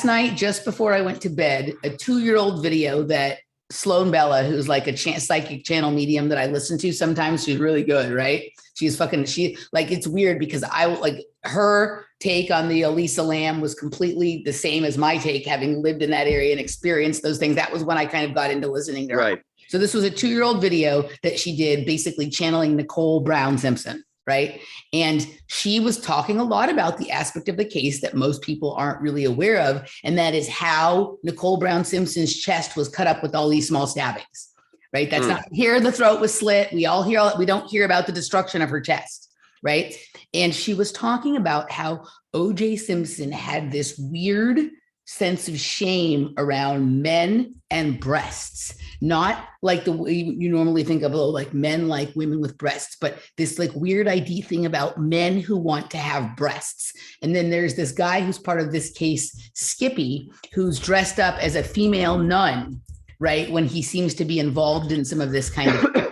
night, just before I went to bed, a 2-year-old video that Sloan Bella, who's like a psychic channel medium that I listen to sometimes. She's really good, right? It's weird because I like her take on the Elisa Lam was completely the same as my take, having lived in that area and experienced those things. That was when I kind of got into listening to her. Right. So this was a 2-year-old video that she did, basically channeling Nicole Brown Simpson. Right. And she was talking a lot about the aspect of the case that most people aren't really aware of. And that is how Nicole Brown Simpson's chest was cut up with all these small stabbings. Right. That's not here. The throat was slit. We don't hear about the destruction of her chest. Right. And she was talking about how O.J. Simpson had this weird sense of shame around men and breasts, not like the way you normally think of, like men like women with breasts, but this like weird ID thing about men who want to have breasts. And then there's this guy who's part of this case, Skippy, who's dressed up as a female nun, right? When he seems to be involved in some of this kind of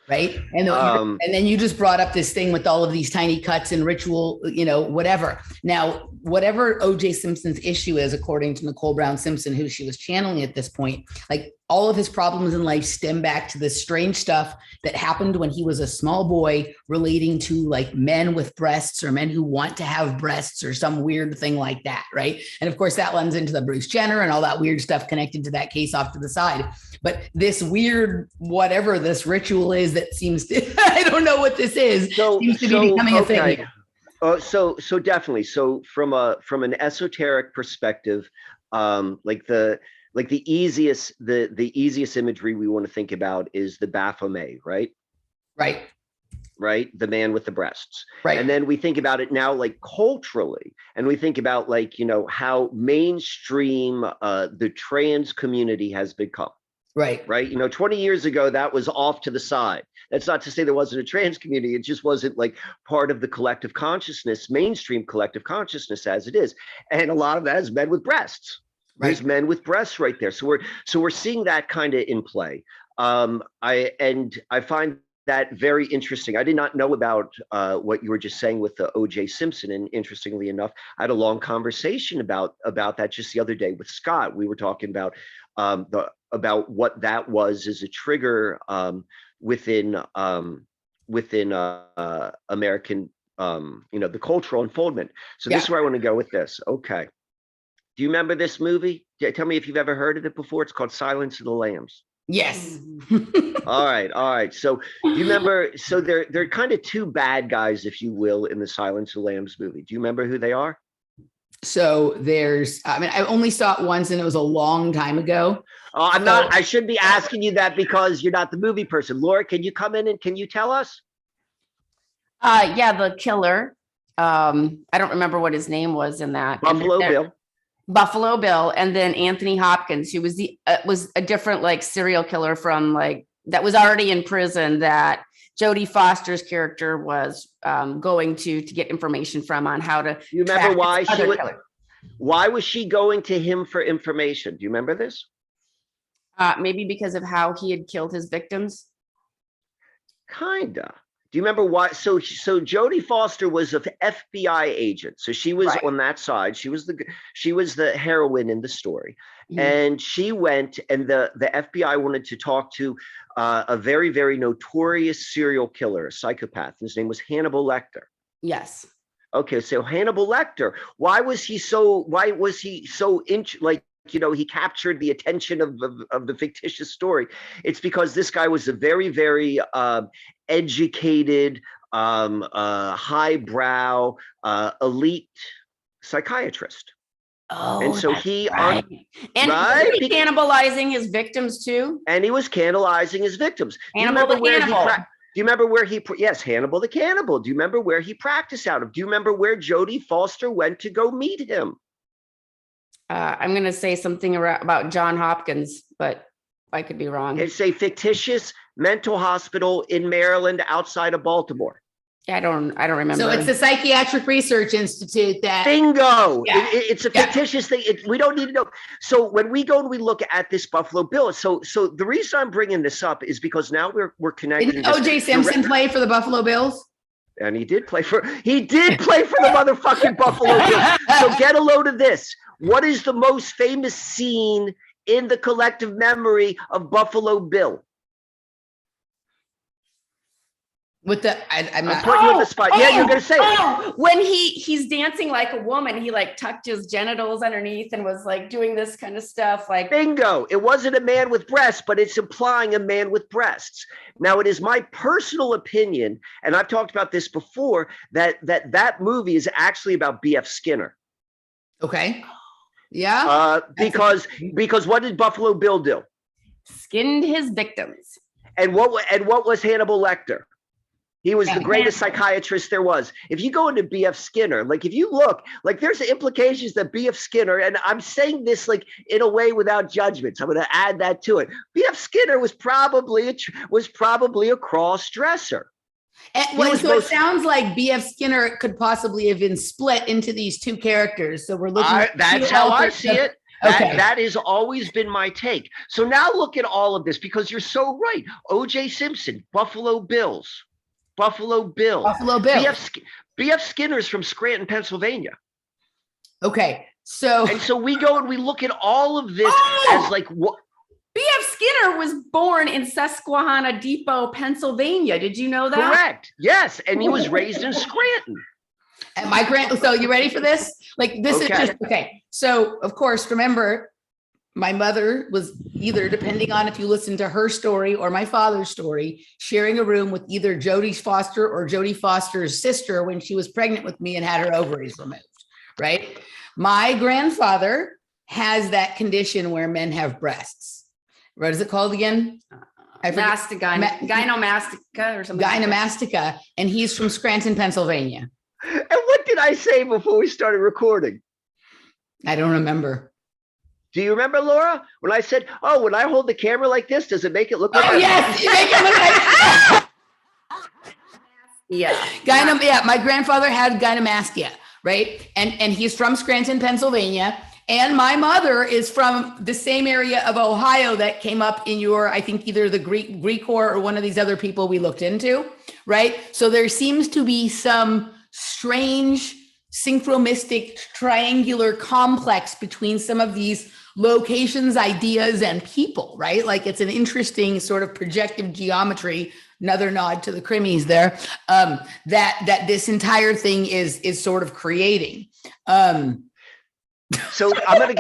right. And then you just brought up this thing with all of these tiny cuts and ritual, whatever. Now, whatever O.J. Simpson's issue is, according to Nicole Brown Simpson, who she was channeling at this point, like all of his problems in life stem back to this strange stuff that happened when he was a small boy relating to like men with breasts or men who want to have breasts or some weird thing like that. Right. And of course, that lends into the Bruce Jenner and all that weird stuff connected to that case off to the side. But this weird, whatever this ritual is that seems to, I don't know what this is, seems to be becoming a thing. So definitely. So from an esoteric perspective, the easiest imagery we want to think about is the Baphomet, right? Right. The man with the breasts. Right. And then we think about it now, like culturally, and we think about how mainstream the trans community has become. Right. 20 years ago, that was off to the side. That's not to say there wasn't a trans community. It just wasn't like part of the collective consciousness, mainstream collective consciousness as it is. And a lot of that is men with breasts. Right. There's men with breasts right there. So we're seeing that kind of in play. I find that very interesting. I did not know about what you were just saying with the O.J. Simpson. And interestingly enough, I had a long conversation about that just the other day with Scott. We were talking about about what that was as a trigger within American, the cultural unfoldment. So this is where I want to go with this. Okay. Do you remember this movie? Tell me if you've ever heard of it before. It's called Silence of the Lambs. Yes. All right. So do you remember? So they're kind of two bad guys, if you will, in the Silence of the Lambs movie. Do you remember who they are? So I only saw it once and it was a long time ago. Oh, I shouldn't be asking you that because you're not the movie person. Laura, can you come in and can you tell us? Yeah, the killer. I don't remember what his name was in that. Buffalo Bill, and then Anthony Hopkins, who was was a different like serial killer from that was already in prison that Jodie Foster's character was going to get information from on how to. You remember why was she going to him for information? Do you remember this? Maybe because of how he had killed his victims. Kinda. Do you remember why? So Jodie Foster was an FBI agent. So she was on that side. She was the heroine in the story. Mm-hmm. And she went, and the FBI wanted to talk to a very, very notorious serial killer, a psychopath. His name was Hannibal Lecter. Yes. Okay, so Hannibal Lecter, why was he so he captured the attention of the fictitious story? It's because this guy was a very, very educated, highbrow, elite psychiatrist. Oh, and so he was cannibalizing his victims too. And he was cannibalizing his victims. Hannibal the cannibal. Do you remember where yes, Hannibal the cannibal. Do you remember where he practiced out of? Do you remember where Jodie Foster went to go meet him? I'm going to say something about John Hopkins, but I could be wrong. It's a fictitious mental hospital in Maryland outside of Baltimore. I don't remember. So it's the Psychiatric Research Institute that. Bingo. Yeah. It's a fictitious thing. We don't need to know. So when we go and we look at this Buffalo Bill, so the reason I'm bringing this up is because now we're connected. Did O.J. Simpson play for the Buffalo Bills? And he did play for the motherfucking Buffalo Bills. So get a load of this. What is the most famous scene in the collective memory of Buffalo Bill? With the, I'm not putting you on the spot. Yeah, you're gonna say it. When he's dancing like a woman, he like tucked his genitals underneath and was like doing this kind of stuff. Like bingo! It wasn't a man with breasts, but it's implying a man with breasts. Now, it is my personal opinion, and I've talked about this before, that movie is actually about B.F. Skinner. Okay. Yeah. Because what did Buffalo Bill do? Skinned his victims. And what was Hannibal Lecter? He was the greatest psychiatrist there was. If you go into B.F. Skinner, like if you look, like there's implications that B.F. Skinner, and I'm saying this like in a way without judgments. I'm going to add that to it. B.F. Skinner was probably a cross-dresser. It sounds like B.F. Skinner could possibly have been split into these two characters. So we're looking at that's how I see it. That has always been my take. So now look at all of this because you're so right. O.J. Simpson, Buffalo Bills. B.F. Skinner's from Scranton, Pennsylvania. Okay. So we go and we look at all of this as like what. B.F. Skinner was born in Susquehanna Depot, Pennsylvania. Did you know that? Correct. Yes. And he was raised in Scranton. And so you ready for this? Like, this is just, okay. So of course, remember, my mother was either, depending on if you listen to her story or my father's story, sharing a room with either Jodie Foster or Jodie Foster's sister when she was pregnant with me and had her ovaries removed, right? My grandfather has that condition where men have breasts. What is it called again? Gynomastica or something. Gynomastica, and he's from Scranton, Pennsylvania. And what did I say before we started recording? I don't remember. Do you remember, Laura? When I said, "Oh, when I hold the camera like this, does it make it look like?" Oh, yes, you make it look like. Yeah. My grandfather had gynomastia, right? And he's from Scranton, Pennsylvania. And my mother is from the same area of Ohio that came up in your, I think, either the Gricar or one of these other people we looked into, right? So there seems to be some strange synchromistic triangular complex between some of these locations, ideas, and people, right? Like it's an interesting sort of projective geometry, another nod to the Crimies there, that this entire thing is sort of creating. So I'm gonna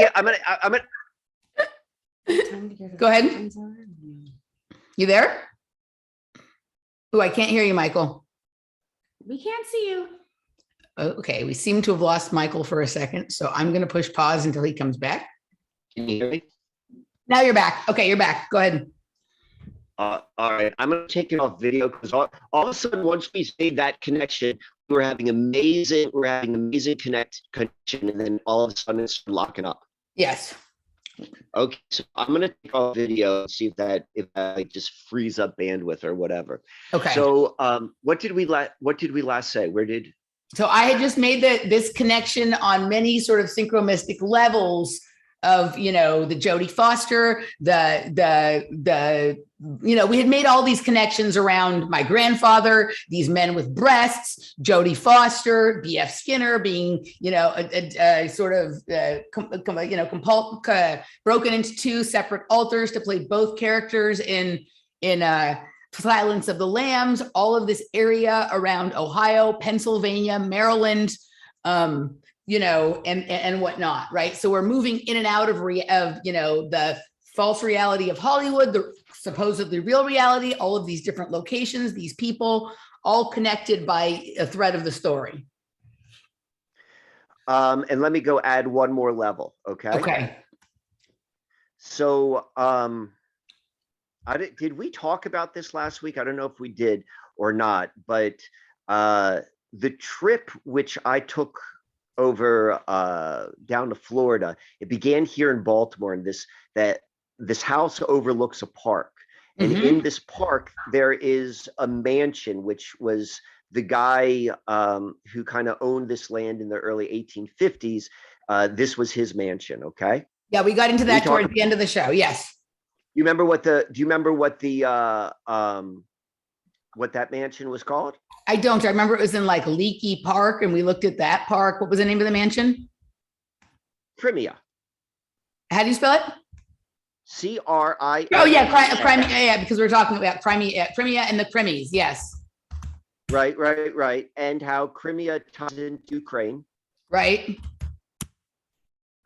go ahead. You there? Oh, I can't hear you, Michael. We can't see you. Okay, we seem to have lost Michael for a second, so I'm going to push pause until he comes back. Can you hear me? Now you're back. Okay, you're back. Go ahead. All right, I'm going to take it off video because all of a sudden, once we made that connection, we're having amazing connection, and then all of a sudden it's locking up. Yes. Okay, so I'm going to take off video and see if that like just frees up bandwidth or whatever. Okay. So what did we last say? So I had just made this connection on many sort of synchromystic levels of, you know, the Jodie Foster, we had made all these connections around my grandfather, these men with breasts, Jodie Foster, B.F. Skinner being, you know, a sort of, broken into two separate altars to play both characters in Silence of the Lambs, all of this area around Ohio, Pennsylvania, Maryland, and whatnot, right? So we're moving in and out of the false reality of Hollywood, the supposedly real reality, all of these different locations, these people, all connected by a thread of the story. And let me go add one more level, okay? Okay. So, did we talk about this last week? I don't know if we did or not, but the trip which I took over down to Florida, it began here in Baltimore, and this house overlooks a park. And in this park, there is a mansion, which was the guy who kind of owned this land in the early 1850s. This was his mansion, okay? Yeah, we got into that towards the end of the show. Yes. Do you remember what that mansion was called? I don't. I remember it was in like Leaky Park, and we looked at that park. What was the name of the mansion? Crimea. How do you spell it? C-R-I. Oh yeah, Crimea. Yeah, because we're talking about Crimea and the Crimies. Yes. Right. And how Crimea ties into Ukraine. Right.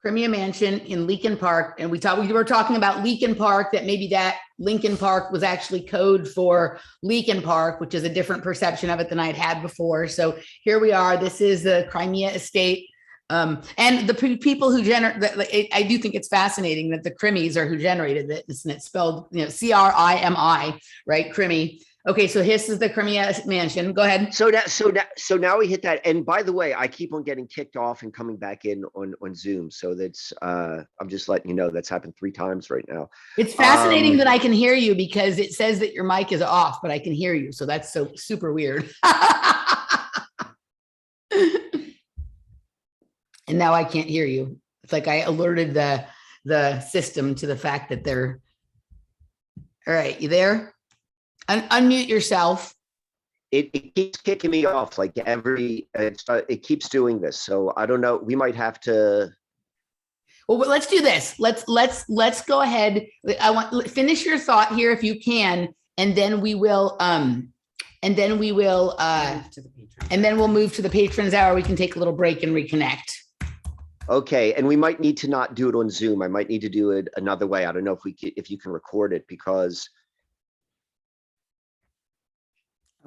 Crimea Mansion in Leakin Park. And we were talking about Leakin Park, that maybe that Lincoln Park was actually code for Leakin Park, which is a different perception of it than I'd had before. So here we are. This is the Crimea Estate. And the people who I do think it's fascinating that the Crimies are who generated this, and it's spelled, Crimi, right? Crimi. Okay, so this is the Crimea mansion. Go ahead. So now we hit that. And by the way, I keep on getting kicked off and coming back in on Zoom. So that's I'm just letting you know that's happened 3 times right now. It's fascinating that I can hear you because it says that your mic is off, but I can hear you. So that's so super weird. And now I can't hear you. It's like I alerted the system to the fact that they're all right. You there? Unmute yourself. It keeps kicking me off like it keeps doing this. So I don't know. We might have to. Well, let's do this. Let's go ahead. Finish your thought here if you can, and then we will and then we'll move to the patrons hour. We can take a little break and reconnect. Okay, and we might need to not do it on Zoom. I might need to do it another way. I don't know if you can record it because.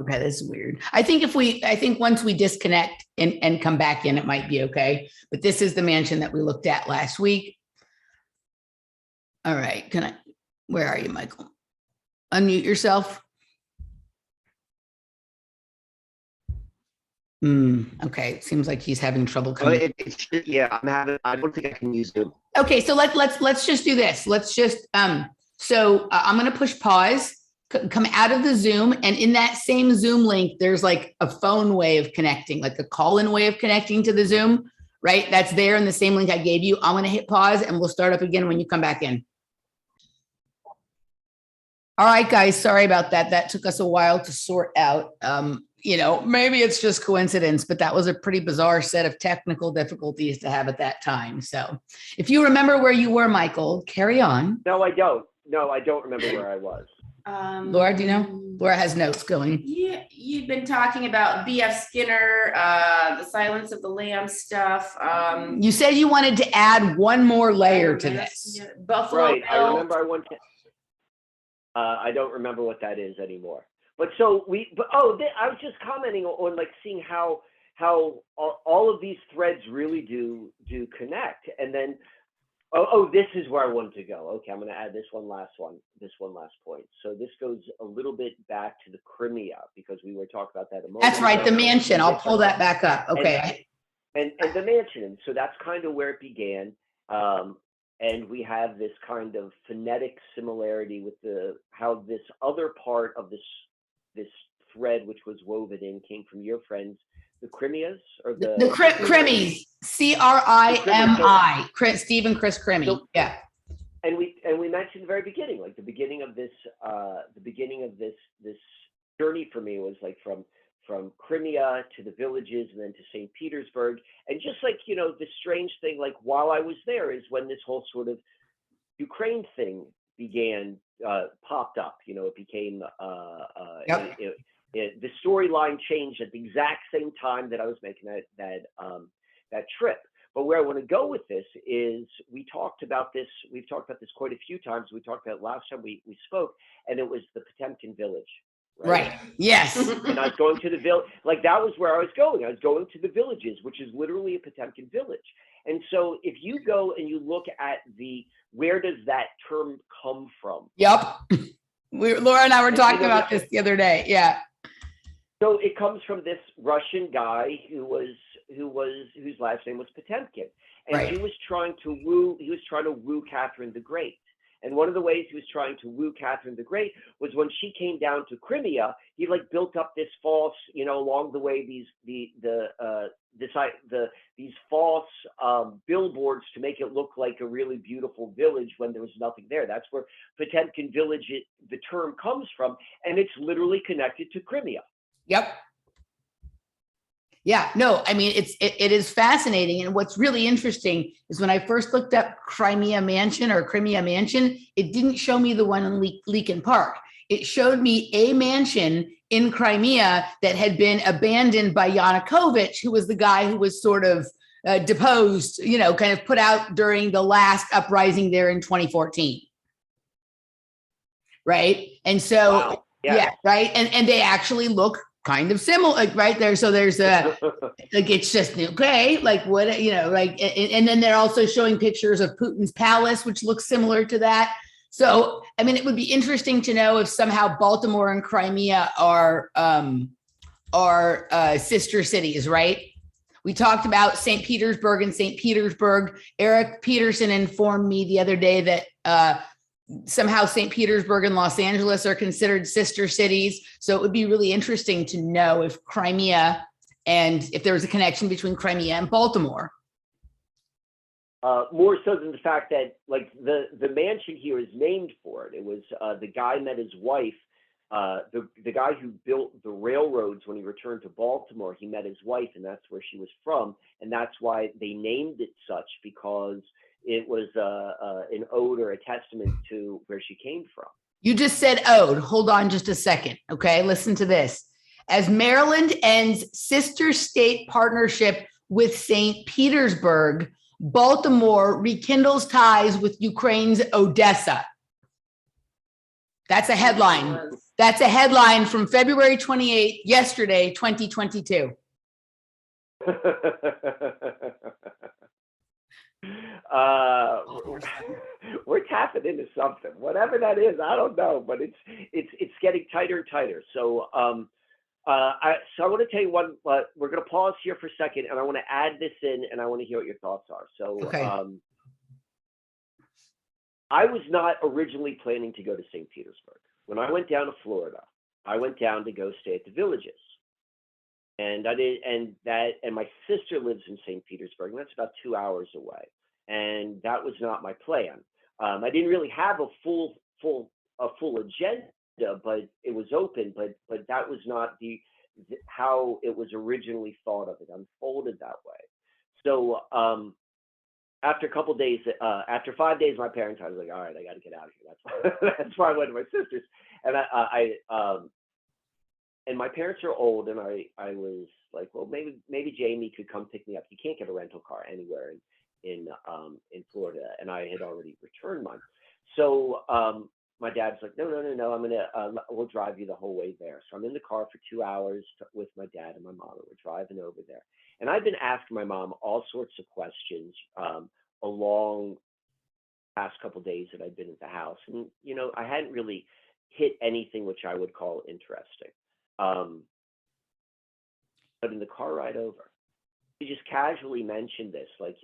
Okay, this is weird. I think once we disconnect and come back in, it might be okay. But this is the mansion that we looked at last week. All right, where are you, Michael? Unmute yourself. Okay, seems like he's having trouble coming. I don't think I can use Zoom. Okay, so let's just do this. Let's just I'm going to push pause. Come out of the Zoom, and in that same Zoom link, there's like a phone way of connecting, like a call-in way of connecting to the Zoom, right? That's there in the same link I gave you. I'm going to hit pause and we'll start up again when you come back in. All right, guys, sorry about that. That took us a while to sort out. Maybe it's just coincidence, but that was a pretty bizarre set of technical difficulties to have at that time. So if you remember where you were, Michael, carry on. No, I don't. No, I don't remember where I was. Laura, do you know? Laura has notes going. Yeah, you've been talking about B.F. Skinner, the Silence of the Lambs stuff. You said you wanted to add one more layer to this. Yeah, Buffalo right. Bill. I remember I don't remember what that is anymore. But so I was just commenting on like seeing how all of these threads really do connect, and then. Oh, this is where I wanted to go. Okay, I'm going to add this one last point. So this goes a little bit back to the Crimea because we were talking about that a moment That's right, ago. the mansion. I'll pull that back up. Okay. And the mansion. And so that's kind of where it began. And we have this kind of phonetic similarity with how this other part of this thread, which was woven in, came from your friends. The Crimeas or the Crimies, CRIMI, Steve and Chris Crimmy. So, yeah. And we mentioned the very beginning, like the beginning of this journey for me was like from Crimea to the villages and then to St. Petersburg. And just like, the strange thing, like while I was there is when this whole sort of Ukraine thing began, popped up, it became, yep. The storyline changed at the exact same time that I was making that trip. But where I want to go with this is we've talked about this quite a few times. We talked about it last time we spoke, and it was the Potemkin village. Right. Yes. And I was going to the village, like that was where I was going. I was going to the villages, which is literally a Potemkin village. And so if you go and you look at where does that term come from? Yep. Laura and I were talking about this the other day. Yeah. So it comes from this Russian guy whose last name was Potemkin, and right. he was trying to woo Catherine the Great. And one of the ways he was trying to woo Catherine the Great was when she came down to Crimea, he like built up this false, along the way these false billboards to make it look like a really beautiful village when there was nothing there. That's where Potemkin village, the term comes from, and it's literally connected to Crimea. Yep. Yeah, no, I mean, it is fascinating. And what's really interesting is when I first looked up Crimea Mansion, it didn't show me the one in Leakin Park. It showed me a mansion in Crimea that had been abandoned by Yanukovych, who was the guy who was sort of deposed, kind of put out during the last uprising there in 2014. Right. And so, wow. Yeah, right. And they actually look kind of similar, like right there. So there's like, it's just, okay, like what, and then they're also showing pictures of Putin's palace, which looks similar to that. So, I mean, it would be interesting to know if somehow Baltimore and Crimea are sister cities, right? We talked about St. Petersburg and St. Petersburg. Eric Peterson informed me the other day that somehow St. Petersburg and Los Angeles are considered sister cities. So it would be really interesting to know if Crimea and if there was a connection between Crimea and Baltimore. More so than the fact that like the mansion here is named for it. It was the guy met his wife, the guy who built the railroads when he returned to Baltimore. He met his wife, and that's where she was from, and that's why they named it such, because it was an ode or a testament to where she came from. You just said ode. Hold on just a second. Okay, listen to this. As Maryland ends sister state partnership with St. Petersburg, Baltimore rekindles ties with Ukraine's Odessa. That's a headline. That's a headline from February 28th, yesterday, 2022. We're tapping into something, whatever that is. I don't know, but it's getting tighter and tighter. So I want to tell you one. We're going to pause here for a second, and I want to add this in, and I want to hear what your thoughts are. So okay. I was not originally planning to go to St. Petersburg. When I went down to Florida, I went down to go stay at the Villages. And I did, and my sister lives in St. Petersburg, and that's about 2 hours away. And that was not my plan. I didn't really have a full agenda, but it was open. But that was not how it was originally thought of. It unfolded that way. So after a couple of days, after 5 days, my parents, I was like, all right, I got to get out of here. That's why I went to my sister's, and and my parents are old, and I was like, well, maybe Jamie could come pick me up. You can't get a rental car anywhere in Florida, and I had already returned mine. So my dad's like, no, we'll drive you the whole way there. So I'm in the car for 2 hours with my dad and my mom, and we're driving over there. And I've been asking my mom all sorts of questions along the past couple of days that I've been at the house, and I hadn't really hit anything which I would call interesting. But in the car ride over, she just casually mentioned this, like,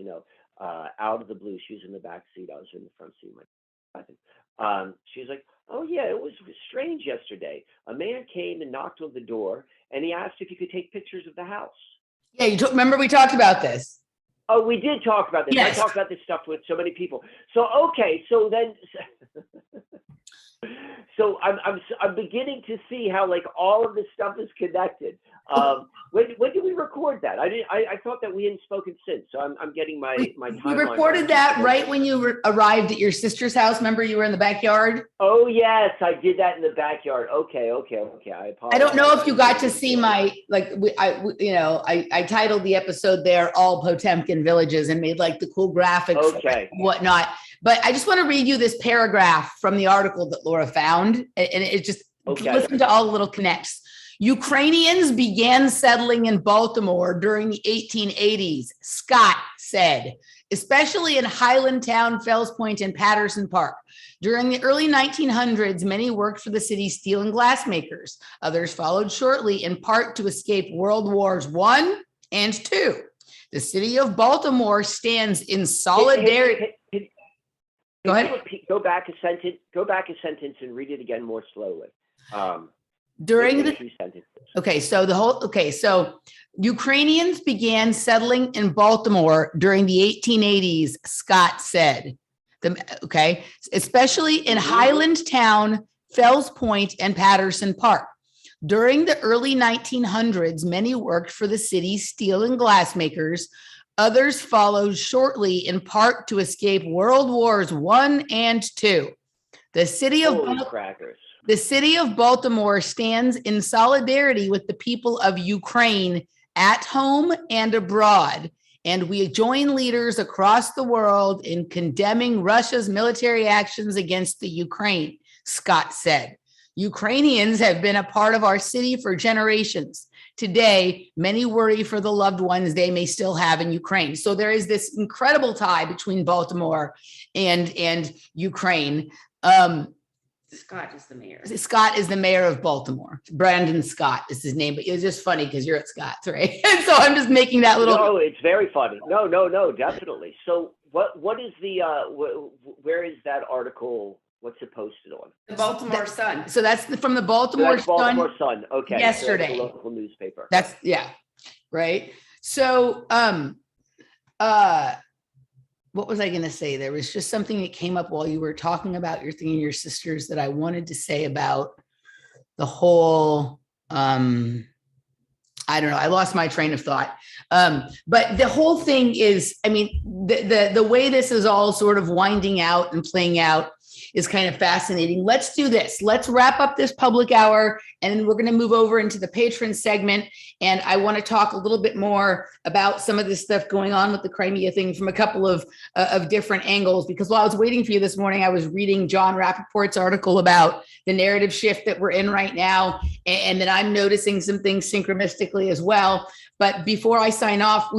out of the blue. She was in the back seat, I was in the front seat. She's like, oh yeah, it was strange yesterday. A man came and knocked on the door, and he asked if you could take pictures of the house. Yeah, remember we talked about this. Oh, we did talk about this. Yes. I talked about this stuff with so many people. So okay, so then. So I'm beginning to see how like all of this stuff is connected. When did we record that? I thought that we hadn't spoken since. So I'm getting my timeline. We recorded that right when you arrived at your sister's house. Remember, you were in the backyard. Oh yes, I did that in the backyard. Okay. I apologize. I don't know if you got to see my I titled the episode there "All Potemkin Villages" and made like the cool graphics, and whatnot. But I just want to read you this paragraph from the article that Laura found, and it just listen to all the little connects. Ukrainians began settling in Baltimore during the 1880s, Scott said, especially in Highlandtown, Fells Point, and Patterson Park. During the early 1900s, many worked for the city's steel and glass makers. Others followed shortly, in part to escape World Wars I and II. The city of Baltimore stands in solidarity. Go ahead. Go back a sentence and read it again more slowly. So Ukrainians began settling in Baltimore during the 1880s, Scott said. Especially in Highlandtown, Fells Point, and Patterson Park. During the early 1900s, many worked for the city's steel and glass makers. Others followed shortly, in part to escape World Wars I and II. The city of Baltimore stands in solidarity with the people of Ukraine at home and abroad, and we join leaders across the world in condemning Russia's military actions against the Ukraine, Scott said. Ukrainians have been a part of our city for generations. Today, many worry for the loved ones they may still have in Ukraine. So there is this incredible tie between Baltimore and Ukraine. Scott is the mayor. Scott is the mayor of Baltimore. Brandon Scott is his name, but it was just funny because you're at Scott's, right? And so I'm just making that little. No, it's very funny. No, definitely. So what is the where is that article? What's it posted on? The Baltimore Sun. So that's from the Baltimore So that's Baltimore Sun. Okay. Yesterday. So that's the local newspaper. That's right. So what was I going to say? There was just something that came up while you were talking about your thing and your sisters that I wanted to say about the whole, I don't know. I lost my train of thought. But the whole thing is, I mean, the way this is all sort of winding out and playing out is kind of fascinating. Let's do this. Let's wrap up this public hour, and then we're going to move over into the patron segment. And I want to talk a little bit more about some of this stuff going on with the Crimea thing from a couple of different angles, because while I was waiting for you this morning, I was reading John Rappaport's article about the narrative shift that we're in right now. And then I'm noticing some things synchronistically as well. But before we sign off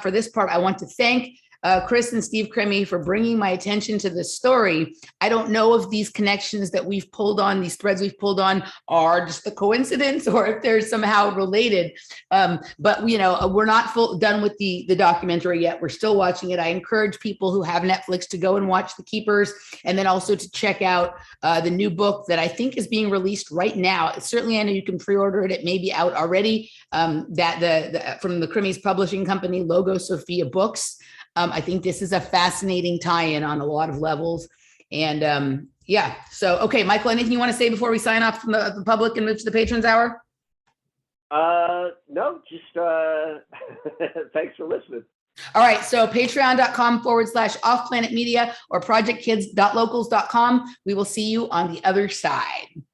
for this part, I want to thank Chris and Steve Crimea for bringing my attention to this story. I don't know if these connections that we've pulled on, these threads we've pulled on, are just a coincidence or if they're somehow related. But you know, we're not done with the documentary yet. We're still watching it. I encourage people who have Netflix to go and watch The Keepers, and then also to check out the new book that I think is being released right now. Certainly, I know you can pre-order it. It may be out already. From the Crimea's publishing company, Logo Sophia Books. I think this is a fascinating tie-in on a lot of levels. And so, okay, Michael, anything you want to say before we sign off from the public and move to the patrons hour? No, just thanks for listening. All right, so patreon.com/offplanetmedia or projectkids.locals.com. We will see you on the other side.